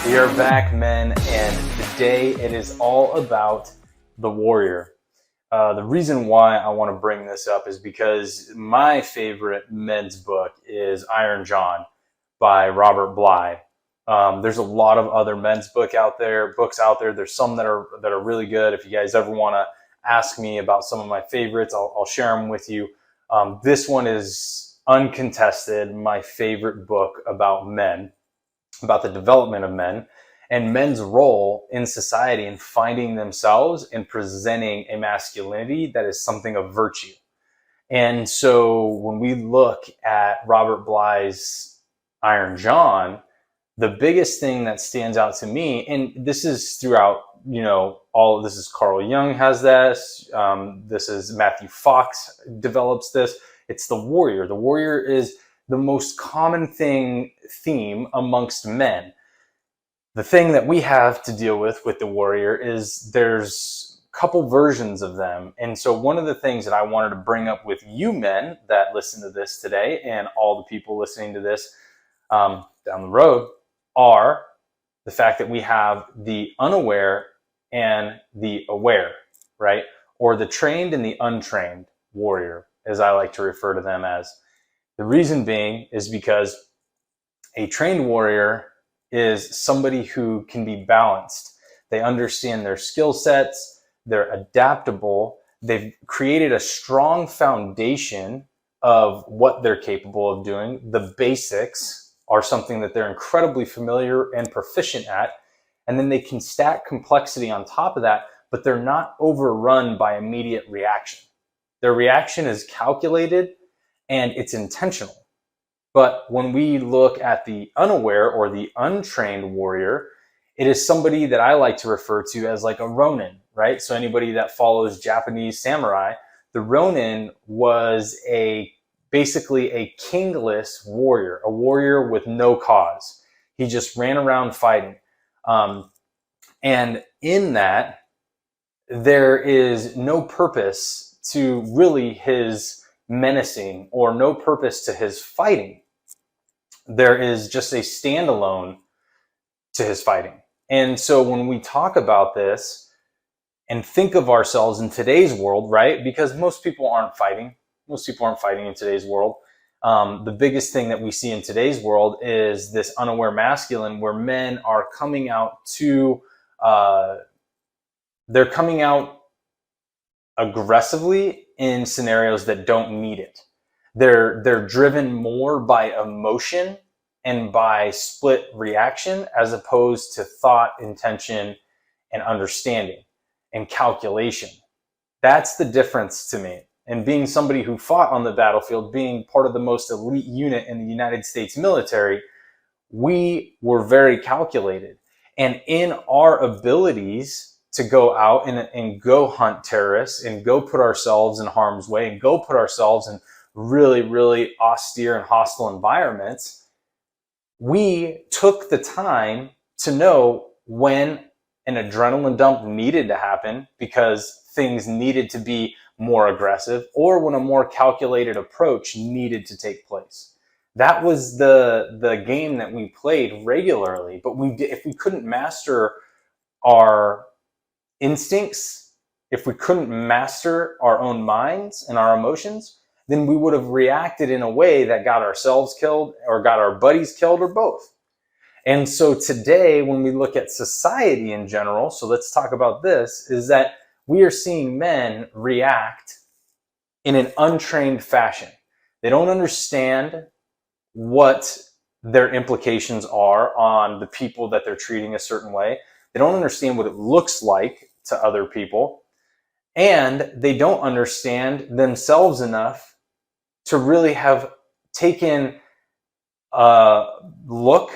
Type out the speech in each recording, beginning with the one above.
We are back, men, and today it is all about the warrior. The reason why I want to bring this up is because my favorite men's book is Iron John by Robert Bly. There's a lot of other men's books out there. There's some that are really good. If you guys ever want to ask me about some of my favorites, I'll share them with you. This one is uncontested my favorite book about men, about the development of men and men's role in society in finding themselves and presenting a masculinity that is something of virtue. And so when we look at Robert Bly's Iron John, the biggest thing that stands out to me, and this is throughout, all of this is Carl Jung has this, this is Matthew Fox develops this, it's the warrior. The warrior is the most common theme amongst men. The thing that we have to deal with the warrior is there's a couple versions of them. And so one of the things that I wanted to bring up with you men that listen to this today and all the people listening to this down the road are the fact that we have the unaware and the aware, right? Or the trained and the untrained warrior, as I like to refer to them as. The reason being is because a trained warrior is somebody who can be balanced. They understand their skill sets, they're adaptable, they've created a strong foundation of what they're capable of doing. The basics are something that they're incredibly familiar and proficient at, and then they can stack complexity on top of that, but they're not overrun by immediate reaction. Their reaction is calculated and it's intentional. But when we look at the unaware or the untrained warrior, it is somebody that I like to refer to as like a Ronin, right? So anybody that follows Japanese samurai, the Ronin was basically a kingless warrior, a warrior with no cause. He just ran around fighting. And in that, there is no purpose to really his menacing or no purpose to his fighting. There is just a standalone to his fighting. And so when we talk about this and think of ourselves in today's world, right? Because most people aren't fighting. Most people aren't fighting in today's world. The biggest thing that we see in today's world is this unaware masculine where men are coming out they're coming out aggressively in scenarios that don't need it. They're driven more by emotion and by split reaction as opposed to thought, intention, and understanding and calculation. That's the difference to me. And being somebody who fought on the battlefield, being part of the most elite unit in the United States military, we were very calculated. And in our abilities to go out and go hunt terrorists and go put ourselves in harm's way and go put ourselves in really, really austere and hostile environments, we took the time to know when an adrenaline dump needed to happen because things needed to be more aggressive or when a more calculated approach needed to take place. That was the game that we played regularly, but if we couldn't master our instincts, if we couldn't master our own minds and our emotions, then we would have reacted in a way that got ourselves killed or got our buddies killed or both. And so today, when we look at society in general, so let's talk about this, is that we are seeing men react in an untrained fashion. They don't understand what their implications are on the people that they're treating a certain way. They don't understand what it looks like to other people, and they don't understand themselves enough to really have taken a look,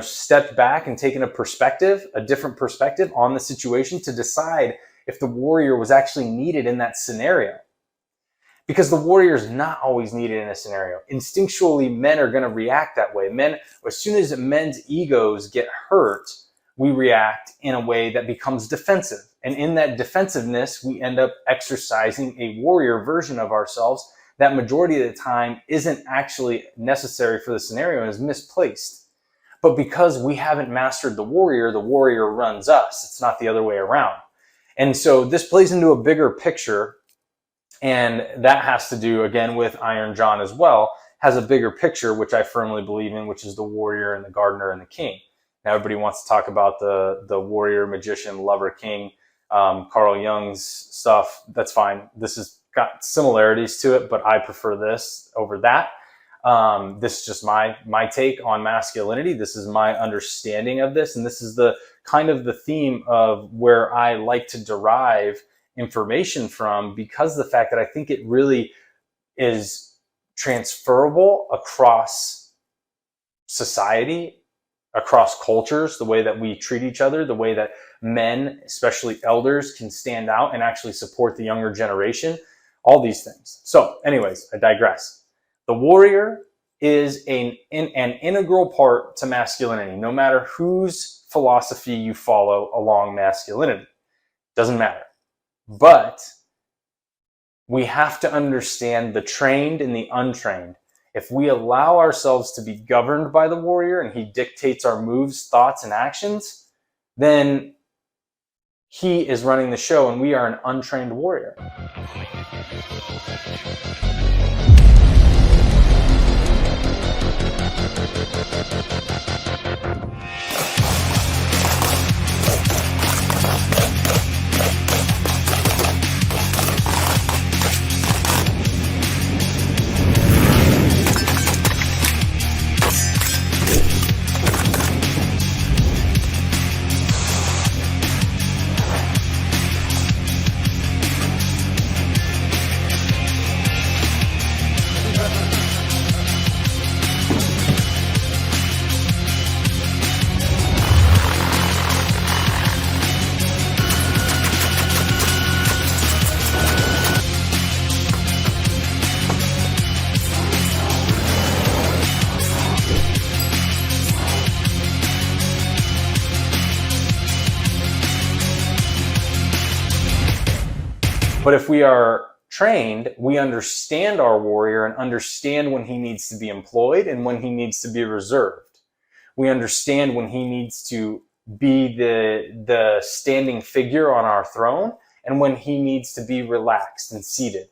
stepped back and taken a different perspective on the situation to decide if the warrior was actually needed in that scenario. Because the warrior is not always needed in a scenario. Instinctually, men are going to react that way. Men, as soon as men's egos get hurt, we react in a way that becomes defensive. And in that defensiveness, we end up exercising a warrior version of ourselves that majority of the time isn't actually necessary for the scenario and is misplaced. But because we haven't mastered the warrior runs us. It's not the other way around. And so this plays into a bigger picture, and that has to do, again, with Iron John as well, has a bigger picture, which I firmly believe in, which is the warrior and the gardener and the king. Now, everybody wants to talk about the warrior, magician, lover, king, Carl Jung's stuff. That's fine. This has got similarities to it, but I prefer this over that. This is just my take on masculinity. This is my understanding of this. And this is the kind of the theme of where I like to derive information from, because the fact that I think it really is transferable across society, across cultures, the way that we treat each other, the way that men, especially elders, can stand out and actually support the younger generation, all these things. So anyways, I digress. The warrior is an integral part to masculinity, no matter whose philosophy you follow along masculinity. Doesn't matter. But we have to understand the trained and the untrained. If we allow ourselves to be governed by the warrior and he dictates our moves, thoughts, and actions, then he is running the show and we are an untrained warrior. But if we are trained, we understand our warrior and understand when he needs to be employed and when he needs to be reserved. We understand when he needs to be the standing figure on our throne and when he needs to be relaxed and seated,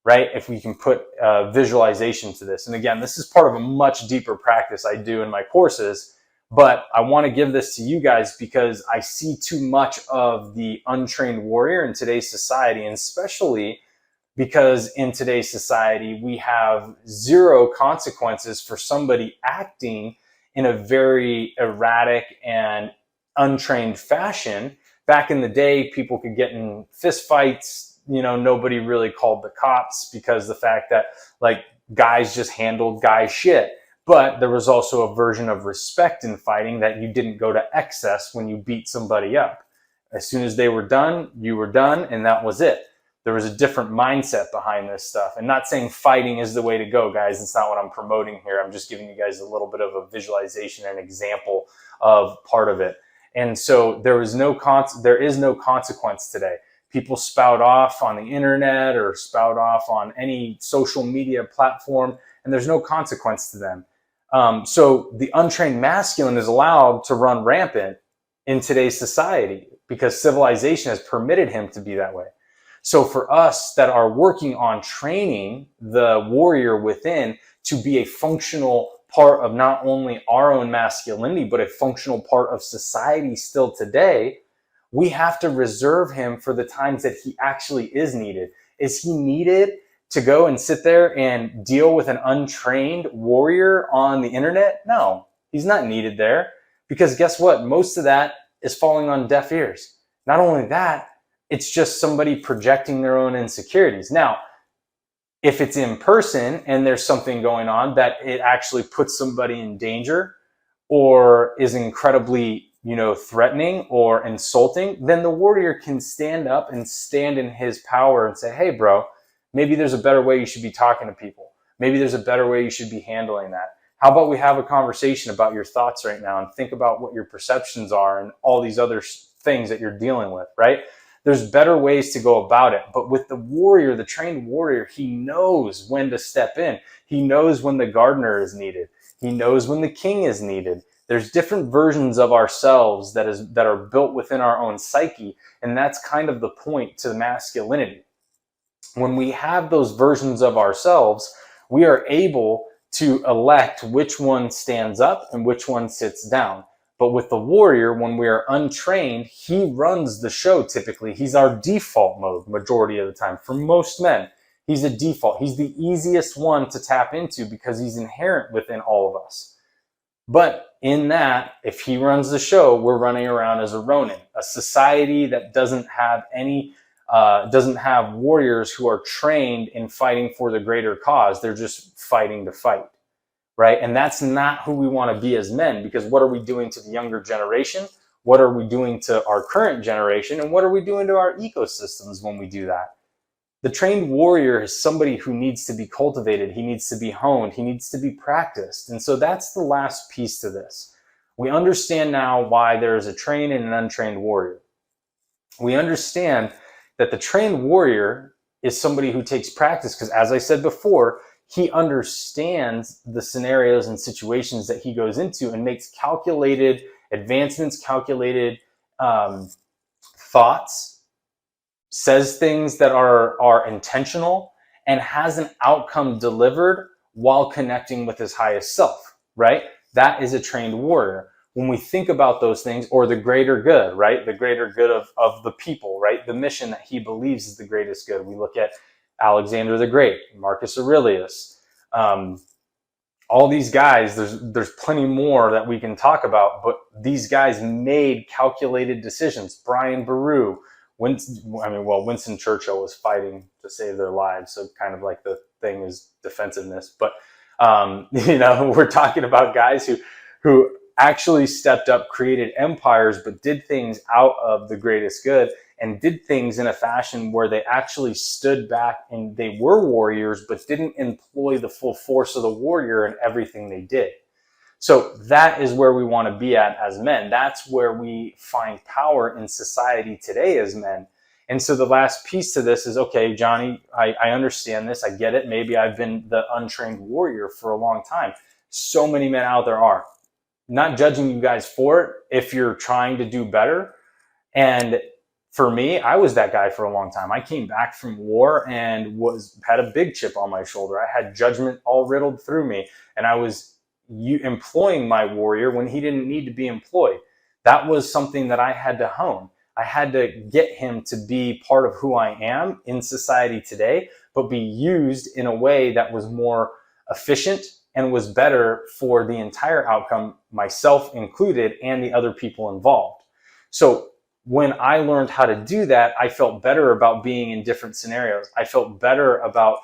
right? If we can put visualization to this. And again, this is part of a much deeper practice I do in my courses, but I want to give this to you guys because I see too much of the untrained warrior in today's society, and especially because in today's society, we have zero consequences for somebody acting in a very erratic and untrained fashion. Back in the day, people could get in fist fights. You know, nobody really called the cops because the fact that like guys just handled guy shit. But there was also a version of respect in fighting, that you didn't go to excess when you beat somebody up. As soon as they were done, you were done, and that was it. There was a different mindset behind this stuff. And not saying fighting is the way to go, guys. It's not what I'm promoting here. I'm just giving you guys a little bit of a visualization and example of part of it. And so there is no consequence today. People spout off on the internet or spout off on any social media platform, and there's no consequence to them. So the untrained masculine is allowed to run rampant in today's society because civilization has permitted him to be that way. So for us that are working on training the warrior within to be a functional part of not only our own masculinity, but a functional part of society still today, we have to reserve him for the times that he actually is needed. Is he needed to go and sit there and deal with an untrained warrior on the internet? No, he's not needed there, because guess what? Most of that is falling on deaf ears. Not only that, it's just somebody projecting their own insecurities. Now, if it's in person and there's something going on that it actually puts somebody in danger or is incredibly, threatening or insulting, then the warrior can stand up and stand in his power and say, hey, bro, maybe there's a better way you should be talking to people. Maybe there's a better way you should be handling that. How about we have a conversation about your thoughts right now and think about what your perceptions are and all these other things that you're dealing with, right? There's better ways to go about it. But with the warrior, the trained warrior, he knows when to step in. He knows when the gardener is needed. He knows when the king is needed. There's different versions of ourselves that are built within our own psyche, and that's kind of the point to masculinity. When we have those versions of ourselves, we are able to elect which one stands up and which one sits down. But with the warrior, when we are untrained, he runs the show typically. He's our default mode majority of the time. For most men, he's a default. He's the easiest one to tap into because he's inherent within all of us. But in that, if he runs the show, we're running around as a Ronin, a society that doesn't have warriors who are trained in fighting for the greater cause. They're just fighting to fight, right? And that's not who we want to be as men, because what are we doing to the younger generation? What are we doing to our current generation? And what are we doing to our ecosystems when we do that? The trained warrior is somebody who needs to be cultivated. He needs to be honed. He needs to be practiced. And so that's the last piece to this. We understand now why there is a trained and an untrained warrior. We understand that the trained warrior is somebody who takes practice because, as I said before, he understands the scenarios and situations that he goes into and makes calculated advancements, calculated thoughts, says things that are intentional, and has an outcome delivered while connecting with his highest self, right? That is a trained warrior. When we think about those things, or the greater good, right? The greater good of the people, right? The mission that he believes is the greatest good. We look at Alexander the Great, Marcus Aurelius, all these guys, there's plenty more that we can talk about, but these guys made calculated decisions. Brian Boru, Winston Churchill was fighting to save their lives, so kind of like the thing is defensiveness. But we're talking about guys who actually stepped up, created empires, but did things out of the greatest good, and did things in a fashion where they actually stood back and they were warriors, but didn't employ the full force of the warrior in everything they did. So that is where we want to be at as men. That's where we find power in society today as men. And so the last piece to this is, okay, Johnny, I understand this. I get it. Maybe I've been the untrained warrior for a long time. So many men out there are. Not judging you guys for it if you're trying to do better. And for me, I was that guy for a long time. I came back from war and had a big chip on my shoulder. I had judgment all riddled through me, and I was employing my warrior when he didn't need to be employed. That was something that I had to hone. I had to get him to be part of who I am in society today, but be used in a way that was more efficient and was better for the entire outcome, myself included, and the other people involved. So when I learned how to do that, I felt better about being in different scenarios. I felt better about,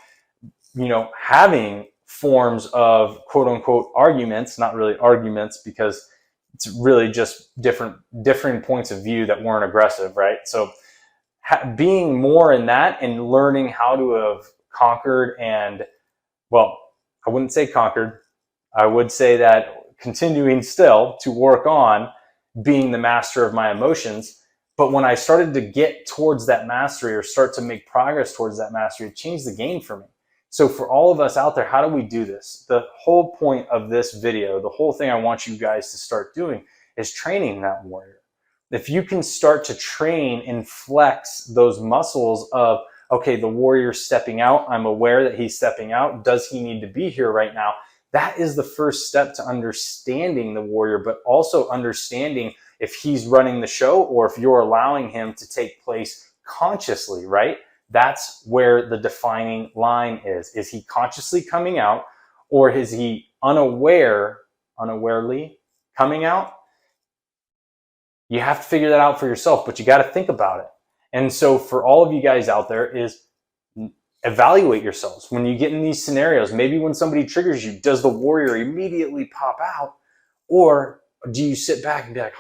having forms of quote unquote arguments, not really arguments, because it's really just different points of view that weren't aggressive, right? So being more in that and learning how to have conquered and, well, I wouldn't say conquered. I would say that continuing still to work on being the master of my emotions. But when I started to get towards that mastery or start to make progress towards that mastery, it changed the game for me. So for all of us out there, how do we do this? The whole point of this video, the whole thing I want you guys to start doing is training that warrior. If you can start to train and flex those muscles of, okay, the warrior's stepping out. I'm aware that he's stepping out. Does he need to be here right now? That is the first step to understanding the warrior, but also understanding if he's running the show or if you're allowing him to take place consciously, right? That's where the defining line is. Is he consciously coming out, or is he unawarely coming out? You have to figure that out for yourself, but you got to think about it. And so for all of you guys out there is evaluate yourselves. When you get in these scenarios, maybe when somebody triggers you, does the warrior immediately pop out? Or do you sit back and be like,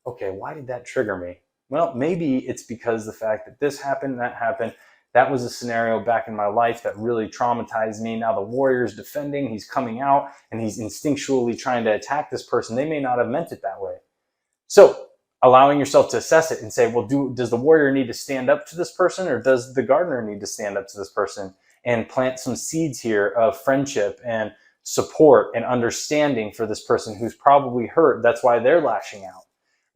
okay, why did that trigger me? Well, maybe it's because the fact that this happened, that happened. That was a scenario back in my life that really traumatized me. Now the warrior's defending, he's coming out, and he's instinctually trying to attack this person. They may not have meant it that way. So allowing yourself to assess it and say, well, does the warrior need to stand up to this person, or does the gardener need to stand up to this person and plant some seeds here of friendship and support and understanding for this person who's probably hurt. That's why they're lashing out,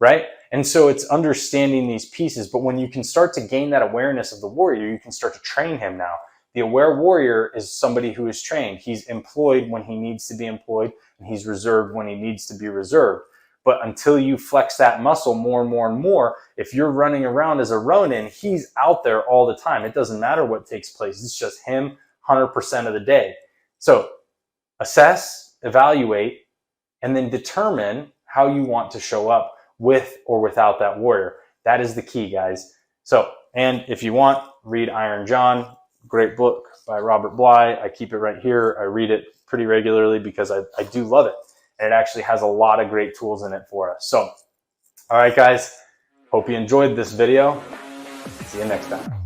right? And so it's understanding these pieces. But when you can start to gain that awareness of the warrior, you can start to train him now. The aware warrior is somebody who is trained. He's employed when he needs to be employed, and he's reserved when he needs to be reserved. But until you flex that muscle more and more and more, if you're running around as a Ronin, he's out there all the time. It doesn't matter what takes place. It's just him 100% of the day. So assess, evaluate, and then determine how you want to show up with or without that warrior. That is the key, guys. So, and if you want, read Iron John. Great book by Robert Bly. I keep it right here. I read it pretty regularly because I do love it. And it actually has a lot of great tools in it for us. So, all right, guys, hope you enjoyed this video. See you next time.